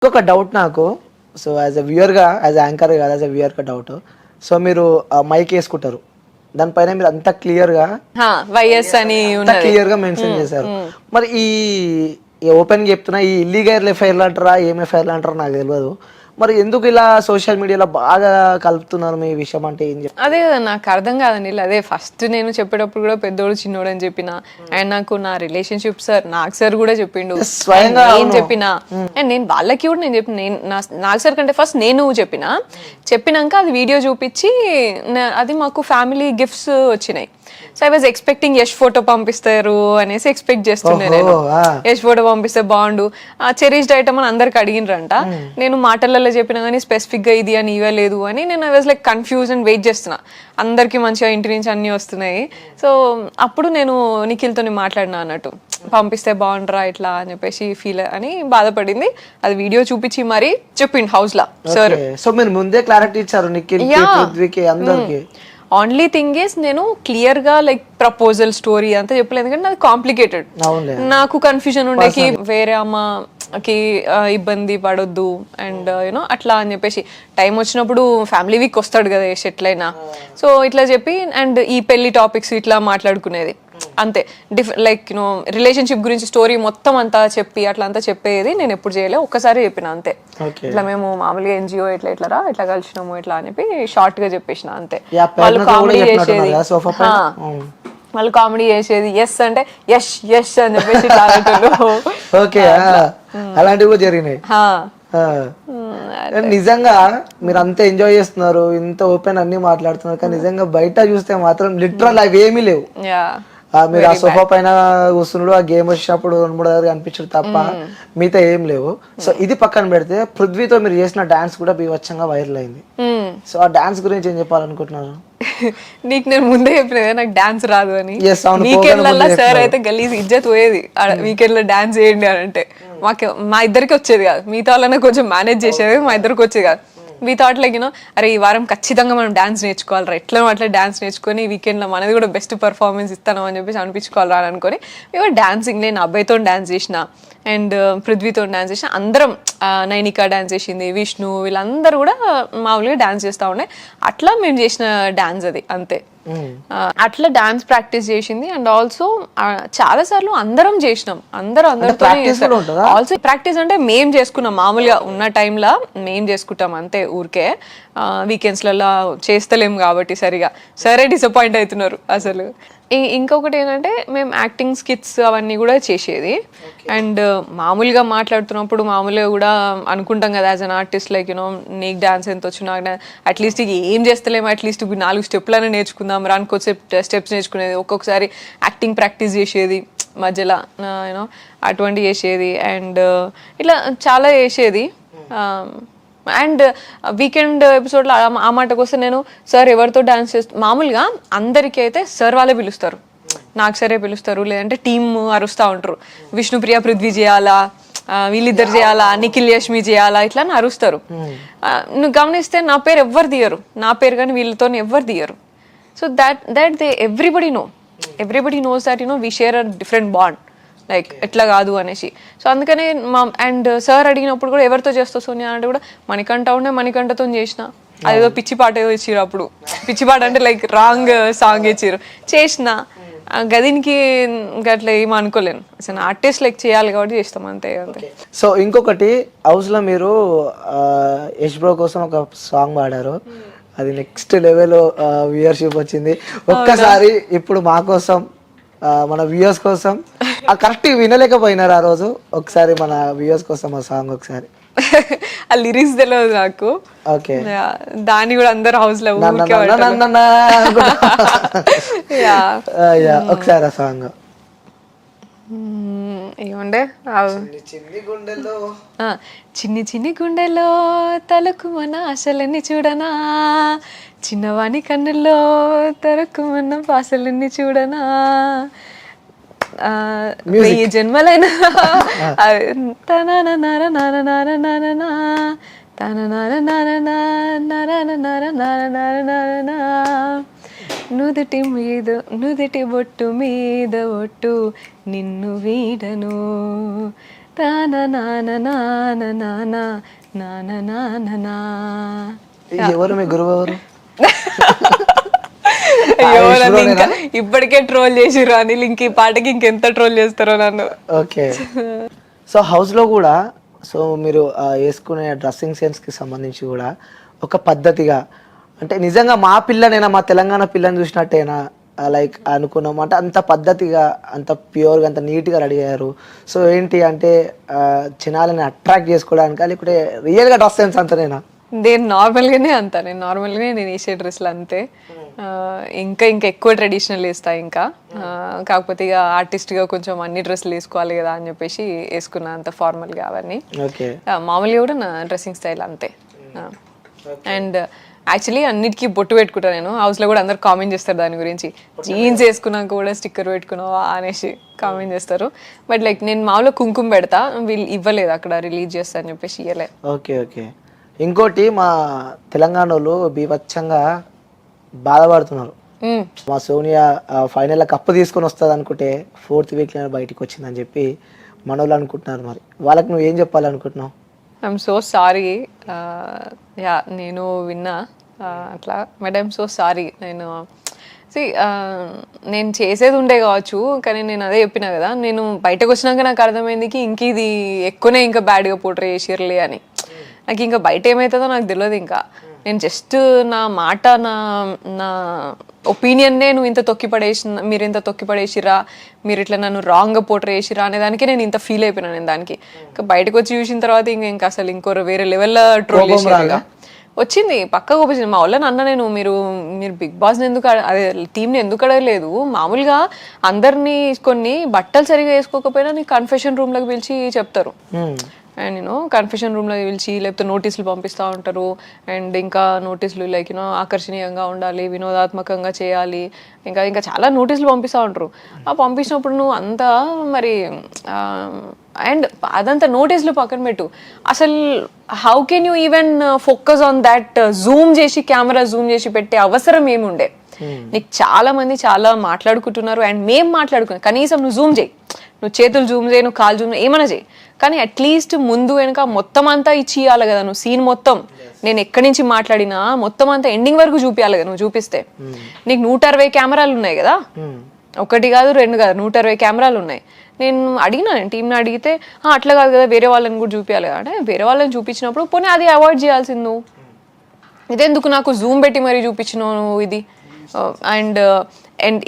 ఇంకొక డౌట్ నాకు. So as a వ్యూయర్గా, యాజ్ యాంకర్ కాదు, యాజ్ ఎ వ్యూయర్గా డౌట్. సో మీరు మైక్ వేసుకుంటారు, దానిపైన మీరు అంత క్లియర్గా వైఎస్ అని క్లియర్గా మెన్షన్ చేశారు. మరి ఈ ఓపెన్ చెప్తున్నా, ఈ ఇల్లీగల్ ఎఫ్ఐఆర్లు అంటారా, ఏం ఎఫ్ఐఆర్లు అంటారా నాకు తెలియదు. మరి ఎందుకు ఇలా సోషల్ మీడియాలో బాగా కలుపుతున్నారు మీ విషయం అంటే ఏం చెప్తారు? అదే కదా నాకు అర్థం కాదండి. అదే ఫస్ట్ నేను చెప్పేటప్పుడు కూడా పెద్దోడు చిన్నోడు అని చెప్పిన, అండ్ నాకు నా రిలేషన్షిప్ సార్ నాకు సార్ కూడా చెప్పిండు స్వయంగా నేను చెప్పిన, అండ్ నేను వాళ్ళకి కూడా నేను చెప్పిన, నేను నాకు సార్ కంటే ఫస్ట్ నేను చెప్పినాక అది వీడియో చూపించి అది మాకు ఫ్యామిలీ గిఫ్ట్స్ వచ్చినాయి. So I was expecting Yash photo పంపిస్తారు అనేసి ఎక్స్పెక్ట్ చేస్తుండే నేను. యష్ ఫోటో పంపిస్తే బాగుండు, చెరీష్డ్ ఐటమ్ అని అందరికి అడిగినరంట. నేను మాటలలో చెప్పినా కానీ స్పెసిఫిక్ గా ఇది అని ఇవ్వలేదు అని నేను I was like confuse and wait చేస్తున్నా, అందరికి మంచిగా ఇంటి నుంచి అన్ని వస్తున్నాయి. సో అప్పుడు నేను నిఖిల్తో మాట్లాడినా అన్నట్టు, పంపిస్తే బాగుండరా ఇట్లా అని చెప్పేసి ఫీల్ అని బాధపడింది. అది వీడియో చూపించి మరి చెప్పిండు హౌస్ లా సార్. సో మీరు ముందే క్లారిటీ ఇచ్చారు నిఖిల్ పృథ్వీకి అందరికి. ఓన్లీ థింగ్ ఈస్ నేను క్లియర్ గా లైక్ ప్రపోజల్ స్టోరీ అంతా చెప్పలేదు, ఎందుకంటే అది కాంప్లికేటెడ్. నాకు కన్ఫ్యూజన్ ఉండేకి వేరే అమ్మకి ఇబ్బంది పడొద్దు అండ్ యూనో అట్లా అని చెప్పేసి టైం వచ్చినప్పుడు ఫ్యామిలీ వీక్ వస్తాడు కదా ఎట్లయినా. సో ఇట్లా చెప్పి అండ్ ఈ పెళ్లి టాపిక్స్ ఇట్లా మాట్లాడుకునేది అంతే. లైక్ యూనో రిలేషన్షిప్ గురించి స్టోరీ మొత్తం అంతా చెప్పి అట్లా అంతా చెప్పేది నేను ఎప్పుడు చేయలేదు, ఒక్కసారి చెప్పిన అంతే. ఇట్లా మేము మామూలుగా ఎన్జిఓ ఇట్లా కలిసినాము ఇట్లా అని చెప్పి షార్ట్ గా చెప్పేసిన అంతే. వాళ్ళు కామెడీ చేసేది, వాళ్ళు కామెడీ చేసేది ఎస్ అంటే యష్ యష్ అని చెప్పేసి అలాంటివి కూడా జరిగినాయి. నిజంగా మీరు అంత ఎంజాయ్ చేస్తున్నారు, ఇంత ఓపెన్ అన్ని మాట్లాడుతున్నారు, కానీ నిజంగా బయట చూస్తే మాత్రం లిటరల్ అవి ఏమీ లేవు. మీరు ఆ సోఫా పైన కూర్చున్నాడు, ఆ గేమ్ వచ్చినప్పుడు 2-3 కనిపించడు తప్ప మిగతా ఏం లేవు. సో ఇది పక్కన పెడితే పృథ్వీతో మీరు చేసిన డాన్స్ కూడా బీభత్సంగా వైరల్ అయింది. సో ఆ డాన్స్ గురించి ఏం చెప్పాలనుకుంటున్నారు? నీకు నేను ముందే చెప్పిన నాకు డాన్స్ రాదు అని. వీకెండ్ లలో సార్ అయితే గలీజ్ ఇజ్జత్ పోయేది, వీకెండ్ లో డాన్స్ చేయండి అని అంటే. మా ఇద్దరికి వచ్చేది కాదు, మిగతా వాళ్ళనే కొంచెం మేనేజ్ చేసేది, మా ఇద్దరికి వచ్చేది కాదు. వీ థాట్ లైక్ యూనో అరే ఈ వారం ఖచ్చితంగా మనం డాన్స్ నేర్చుకోవాలరా, ఎట్లా అట్లా డాన్స్ నేర్చుకొని వీకెండ్లో మనది కూడా బెస్ట్ పర్ఫార్మెన్స్ ఇస్తాను అని చెప్పేసి అనిపించుకోవాలరా అని అనుకొని మేము డాన్సింగ్, నేను అబ్బాయితో డాన్స్ చేసిన అండ్ పృథ్వీతో డాన్స్ చేసిన, అందరం నైనికా డాన్స్ చేసింది, విష్ణు వీళ్ళందరూ కూడా మామూలుగా డాన్స్ చేస్తూ ఉండే. అట్లా మేము చేసిన డాన్స్ అది అంతే. అట్లా డాన్స్ ప్రాక్టీస్ చేసింది అండ్ ఆల్సో చాలా సార్లు అందరం చేసినాం, అందరితో ఆల్సో ప్రాక్టీస్ అంటే మేం చేసుకున్నాం, మామూలుగా ఉన్న టైంలో మేం చేసుకుంటాం అంతే ఊరికే. వీకెండ్స్ లలో చేస్తలేం కాబట్టి సరిగా సరే డిసప్పాయింట్ అవుతున్నారు అసలు. ఇంకొకటి ఏంటంటే మేము యాక్టింగ్ స్కిట్స్ అవన్నీ కూడా చేసేది అండ్ మామూలుగా మాట్లాడుతున్నప్పుడు మామూలుగా కూడా అనుకుంటాం కదా as an artist like you know నీకు డాన్స్ ఎంత వచ్చు, నాకు అట్లీస్ట్ ఏం చేస్తలేము, అట్లీస్ట్ 4 స్టెప్లనే నేర్చుకుందాం, రానికి వచ్చే స్టెప్స్ నేర్చుకునేది. ఒక్కొక్కసారి యాక్టింగ్ ప్రాక్టీస్ చేసేది మధ్యలో యూనో అటువంటి చేసేది అండ్ ఇట్లా చాలా చేసేది. అండ్ వీకెండ్ ఎపిసోడ్లో ఆ మాటకు వస్తే నేను సార్ ఎవరితో డాన్స్ మామూలుగా అందరికీ అయితే సార్ వాళ్ళే పిలుస్తారు, నాకు సరే పిలుస్తారు, లేదంటే టీమ్ అరుస్తూ ఉంటారు, విష్ణుప్రియ పృథ్వీ చేయాలా, వీళ్ళిద్దరు చేయాలా, నిఖిల్ యష్మి చేయాలా ఇట్లా అని అరుస్తారు. నువ్వు గమనిస్తే నా పేరు ఎవ్వరు తీయరు, నా పేరు కానీ వీళ్ళతో ఎవ్వరు తీయరు. So that they everybody knows that you know we share a different bond, like ఎట్లా కాదు అనేసి. సో అందుకనే అండ్ సార్ అడిగినప్పుడు కూడా ఎవరితో చేస్తావు సోనియా అంటే కూడా మణికంఠతో చేసిన, అదేదో పిచ్చి పాట ఏదో ఇచ్చిరు, అప్పుడు పిచ్చి పాట అంటే లైక్ రాంగ్ సాంగ్ ఇచ్చిరు, చేసిన గదినికి అట్లా ఏమో అనుకోలేను, అసలు ఆర్టిస్ట్ లైక్ చేయాలి కాబట్టి చేస్తాం అంతే. సో ఇంకొకటి హౌస్ లో మీరు యష్ బ్రో కోసం ఒక సాంగ్ పాడారు, అది నెక్స్ట్ లెవెల్ వ్యూయర్షిప్ వచ్చింది. ఒక్కసారి ఇప్పుడు మా కోసం మన వ్యూయర్స్ కోసం కరెక్ట్ వినలేకపోయినారు ఆ రోజు, ఒకసారి మన వ్యూయర్స్ కోసం ఆ సాంగ్ ఒకసారి. ఆ లిరిక్స్ తెలియదు నాకు, ఓకే దాన్ని కూడా అందరు హౌస్ లో ఒకసారి ఆ సాంగ్ ఏముండే, చిన్ని చిన్ని గుండెలో తలకు మన ఆశలన్నీ చూడనా, చిన్నవాణి కన్నుల్లో తరకు మన పాసలన్నీ చూడనా, 1000 జన్మలైన నుదిటి బొట్టు మీద ఒట్టు నిన్ను వీడను, తానా నానా నానా నానా నానా నానా నా. ఎవరు మీ గురువు ఎవరు? అయ్యో నన్ను ఇంకా ఇప్పటికే ట్రోల్ చేసిర్రు అనిల్, ఇంక ఈ పాటకి ఇంకెంత ట్రోల్ చేస్తారో నన్ను. ఓకే. సో హౌస్ లో కూడా సో మీరు వేసుకునే డ్రెస్సింగ్ సెన్స్ కి సంబంధించి కూడా ఒక పద్ధతిగా, అంటే నిజంగా మా పిల్లనైనా మా తెలంగాణ పిల్లని చూసినట్టేనా లైక్ అనుకున్నాం, అంటే అంత పద్ధతిగా అంత ప్యూర్గా అంత నీట్గా రెడీ అయ్యారు. సో ఏంటి అంటే జనాలని అట్రాక్ట్ చేసుకోవడానికి, లేకుంటే రియల్గా డ్రెస్ సెన్స్ అంతనేనా? నేను నార్మల్గానే అంతా, నేను నార్మల్గానే నేను వేసే డ్రెస్లు అంతే. ఇంకా ఇంకా ఎక్కువ ట్రెడిషనల్ వేస్తా ఇంకా. కాకపోతే ఇక ఆర్టిస్ట్గా కొంచెం అన్ని డ్రెస్సులు వేసుకోవాలి కదా అని చెప్పేసి వేసుకున్నా అంత ఫార్మల్గా అవన్నీ. మామూలుగా కూడా నా డ్రెస్సింగ్ స్టైల్ అంతే. అండ్ యాక్చువల్లీ అన్నిటికీ బొట్టు పెట్టుకుంటా నేను. హౌస్లో కూడా అందరు కామెంట్ చేస్తారు దాని గురించి, జీన్స్ వేసుకున్నాక కూడా స్టిక్కర్ పెట్టుకున్నావా అనేసి కామెంట్ చేస్తారు. బట్ లైక్ నేను మామూలుగా కుంకుమ పెడతా, వీళ్ళు ఇవ్వలేదు అక్కడ రిలీజ్ చేస్తా అని చెప్పేసి ఇవ్వలే. Okay okay. ఇంకోటి మా తెలంగాణ వాళ్ళు బీభత్సంగా బాధపడుతున్నారు. మా సోనియా ఫైనల్ కప్పు తీసుకొని వస్తుంది అనుకుంటే 4th వీక్ బయటికి వచ్చిందని చెప్పి మన వాళ్ళు అనుకుంటున్నారు. మరి వాళ్ళకి నువ్వు ఏం చెప్పాలనుకుంటున్నావు? I'm so sorry. యా నేను విన్నా అట్లా, బట్ ఐఎమ్ సో సారీ. నేను చేసేది ఉండే కావచ్చు, కానీ నేను అదే చెప్పినా కదా, నేను బయటకు వచ్చినాక నాకు అర్థమైంది ఇంక ఇది ఎక్కువనే ఇంకా బ్యాడ్గా పోట్రే చేసిర్లే అని. నాకు ఇంకా బయట ఏమవుతుందో నాకు తెలియదు. ఇంకా నేను జస్ట్ నా మాట, నా ఒపీనియన్నే నువ్వు ఇంత మీరు ఇంత తొక్కి పడేసిరా, మీరు ఇట్లా నన్ను రాంగ్గా పోట్రే చేసిరా అనే దానికి నేను ఇంత ఫీల్ అయిపోయినా. నేను దానికి ఇంకా బయటకు వచ్చి చూసిన తర్వాత ఇంకా అసలు ఇంకో వేరే లెవెల్లో ట్రోల్ చేసిరా వచ్చింది, పక్కకు వచ్చింది. మా వాళ్ళని అన్న నేను, మీరు బిగ్ బాస్ని ఎందుకు అదే టీంని ఎందుకు అడగలేదు? మామూలుగా అందరినీ కొన్ని బట్టలు సరిగా వేసుకోకపోయినా నీ కన్ఫెషన్ రూమ్లోకి పిలిచి చెప్తారు. అండ్ కన్ఫెషన్ రూమ్లో పిలిచి లేకపోతే నోటీసులు పంపిస్తూ ఉంటారు. అండ్ ఇంకా నోటీసులు లైక్ ఆకర్షణీయంగా ఉండాలి, వినోదాత్మకంగా చేయాలి, ఇంకా ఇంకా చాలా నోటీసులు పంపిస్తూ ఉంటారు. పంపించినప్పుడు నువ్వు అంతా మరి అండ్ అదంతా నోటీసులు పక్కన పెట్టు, అసలు how can you even focus on that? Zoom చేసి కెమెరా జూమ్ చేసి పెట్టే అవసరం ఏముండే? నీకు చాలా మంది చాలా మాట్లాడుకుంటున్నారు అండ్ మేము మాట్లాడుకున్నాం. కనీసం నువ్వు జూమ్ చేయి, నువ్వు చేతులు జూమ్ చేయి, నువ్వు కాలు జూమ్ ఏమైనా చేయి, కానీ అట్లీస్ట్ ముందు వెనక మొత్తం అంతా ఇచ్చి ఇవ్వాలి కదా. నువ్వు సీన్ మొత్తం, నేను ఎక్కడి నుంచి మాట్లాడినా మొత్తం అంతా ఎండింగ్ వరకు చూపించాలి కదా. నువ్వు చూపిస్తే నీకు 160 కెమెరాలు ఉన్నాయి కదా, 1 కాదు 2 కాదు 160 కెమెరాలు ఉన్నాయి. నేను అడిగినా, నేను టీంని అడిగితే అట్లా కాదు కదా, వేరే వాళ్ళని కూడా చూపించాలి కదా. అంటే వేరే వాళ్ళని చూపించినప్పుడు పోనీ అది అవాయిడ్ చేయాల్సింది నువ్వు. ఇదెందుకు నాకు జూమ్ పెట్టి మరీ చూపించినావు నువ్వు ఇది? అండ్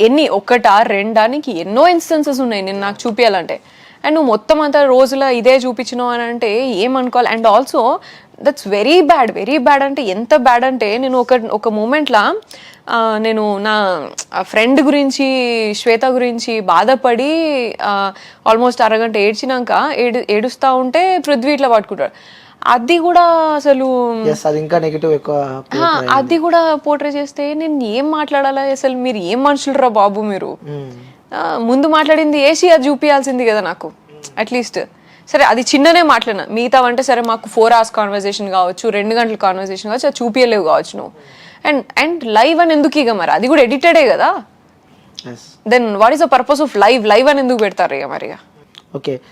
ఎన్ని 1, 2 నీకు ఎన్నో ఇన్స్టెన్సెస్ ఉన్నాయి నేను నాకు చూపించాలంటే. అండ్ నువ్వు మొత్తం అంతా రోజుల ఇదే చూపించినావు అని అంటే ఏమనుకోవాలి? And also that's very bad. అంటే ఎంత బ్యాడ్ అంటే నేను ఒక మూమెంట్లో నేను నా ఫ్రెండ్ గురించి, శ్వేత గురించి బాధపడి ఆల్మోస్ట్ అరగంట ఏడ్చినాక ఏడుస్తూ ఉంటే పృథ్వీ ఇట్లా పట్టుకుంటాడు. అది కూడా అసలు అది కూడా పోర్ట్రే చేస్తే నేను ఏం మాట్లాడాలా? అసలు మీరు ఏం మనుషులు రా బాబు మీరు. ముందు మాట్లాడింది ఏసీ అది చూపించాల్సింది కదా నాకు అట్లీస్ట్. సరే అది చిన్ననే మాట్లాడినా, మిగతా అంటే సరే మాకు 4 hours కాన్వర్సేషన్ కావచ్చు, 2 గంటల కాన్వర్సేషన్ కావచ్చు, అది చూపించలేవు కావచ్చు నువ్వు. అండ్ లైవ్ అని ఎందుకు ఇక మరి అది కూడా ఎడిటెడే కదా. Then what is the purpose of live అని ఎందుకు పెడతారు ఇక మరి? ఓకే.